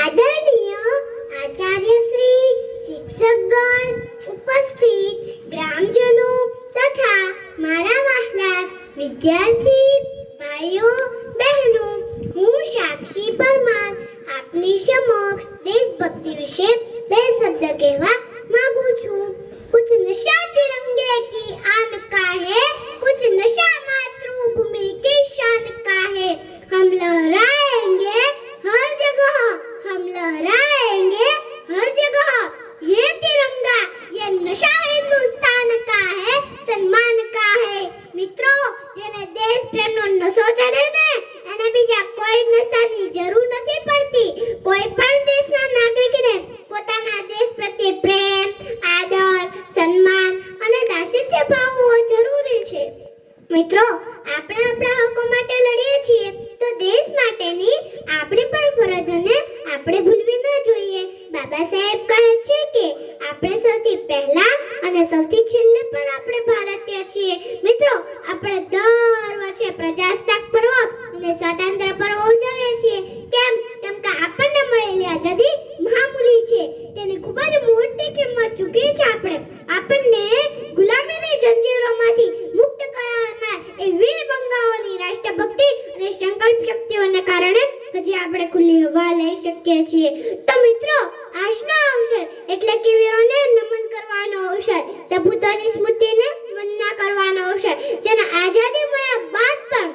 આદરણીય આચાર્ય શ્રી, શિક્ષકગણ, ઉપસ્થિત ગ્રામજનો તથા મારા વહાલા વિદ્યાર્થી ભાઈઓ બહેનો, હું સાક્ષી પરમાર આપની સમક્ષ દેશભક્તિ વિશે બે શબ્દ કહેવા માંગુ છું। कुछ नशा तिरंगे की आन का है, कुछ नशा मातृभूमि की शान का है। हम लहराएंगे हर जगह, हम लहराएंगे हर जगह ये तिरंगा, ये नशा हिंदुस्तान का है, सम्मान का है। मित्रों, જેને દેશ પ્રેમનો નશો ચડે ને એને બીજા કોઈ નશાની જરૂર નથી પડતી। કોઈ પણ દેશના નાગરિકને પોતાના દેશ પ્રત્યે પ્રેમ, આદર, સન્માન અને દાસત્ય ભાવ હોવો જરૂરી છે। મિત્રો, આપણે આપણા હકો માટે લડીએ છીએ તો દેશ માટેની આપણી પણ ફરજોને આપણે ભૂલવી ન જોઈએ। બાબા સાહેબ કહે છે કે આપણે સૌથી પહેલા અને સૌથી છેલ્લે પણ આપણે ભારતીય છીએ। મિત્રો, આપણે દર વર્ષે પ્રજાસત્તાક પર્વ અને સ્વાતંત્ર્ય પર્વ ઉજવીએ છીએ। કેમ કે આપણને મળેલી આઝાદી મહામૂલી છે, તેની ખૂબ જ મોટી કિંમત ચૂકવી છે આપણે। આપણને ગુલામીની જંજીરોમાંથી મુક્ત કરાવનાર એ વીર બંગાઓની રાષ્ટ્રભક્તિ અને સંકલ્પ શક્તિઓને કારણે હજી આપણે ખુલ્લી હવા લઈ શકીએ છીએ। તો મિત્રો, આજનો અવસર એટલે કે વીરોને નમન કરવાનો અવસર, સપૂતોની સ્મૃતિને વંદના કરવાનો અવસર, જેને આઝાદી મળ્યા બાદ પણ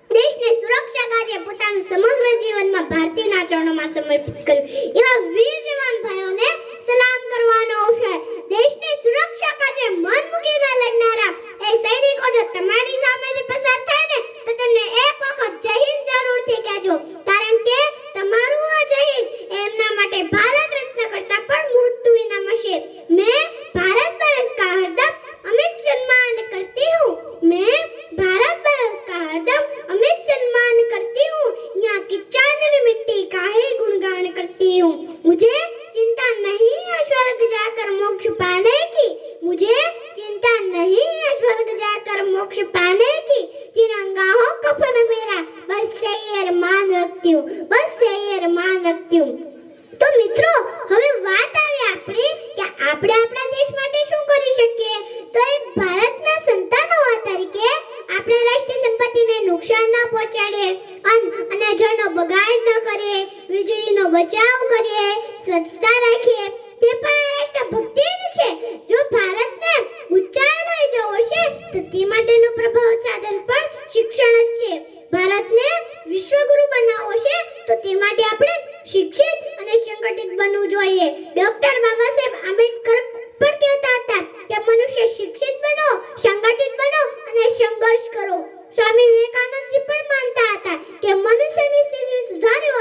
દેશની સુરક્ષા કાજે પોતાનું સમગ્ર જીવનમાં ભારતીયોના ચરણોમાં સમર્પિત કર્યું એવા વીર જવાન ભાઈઓને સલામ કરવાનો અવસર। દેશની સુરક્ષા કાજે મન મૂકીને લડનારા એ સૈનિકો જો તમારી સામેથી પસાર થાય ને તો તેમને એક વખત જય હિન્દ જરૂરથી કહેજો, કારણ કે તમારું આ જય હિન્દ એમના માટે ભારત રત્ન કરતા પણ મોટું ઇનામ હશે। मैं भारत बरस का हरदम अमित सम्मान करती हूँ, मैं भारत बरस का हरदम अमित सम्मान करती हूँ, यहाँ की चांदनी मिट्टी का ही गुणगान करती हूँ। मुझे चिंता नहीं है स्वर्ग जाकर मोक्ष पाने की, मुझे चिंता नहीं है स्वर्ग जाकर मोक्ष पाने की, तिरंगा हो कफन मेरा बस यही अरमान रखती हूँ, बस यही अरमान रखती हूँ। तो મિત્રો, હવે વાત આવી આપણી કે આપણે આપણા દેશ માટે શું કરી શકીએ। તો એક ભારતના સંતાન હોવા તરીકે આપણે રાષ્ટ્રીય સંપત્તિને નુકસાન ન પહોંચાડીએ અને જળનો બગાડ ન કરીએ, વીજળીનો બચાવ કરીએ, સ્વચ્છતા રાખીએ, તે પણ રાષ્ટ્રભક્તિ જ છે। જો ભારતને ઊંચાઈ લઈ જવો છે તો તે માટેનું પ્રભાવ સાધન પણ શિક્ષણ જ છે। ભારતને વિશ્વગુરુ બનાવવો છે તો તે માટે આપણે શિક્ષિત અને સંગઠિત બનવું જોઈએ। ડોક્ટર બાબા સાહેબ આંબેડકર પણ કહેતા હતા કે મનુષ્ય શિક્ષિત બનો, સંગઠિત બનો અને સંઘર્ષ કરો। સ્વામી વિવેકાનંદજી પણ માનતા હતા કે મનુષ્યની સ્થિતિ સુધારવી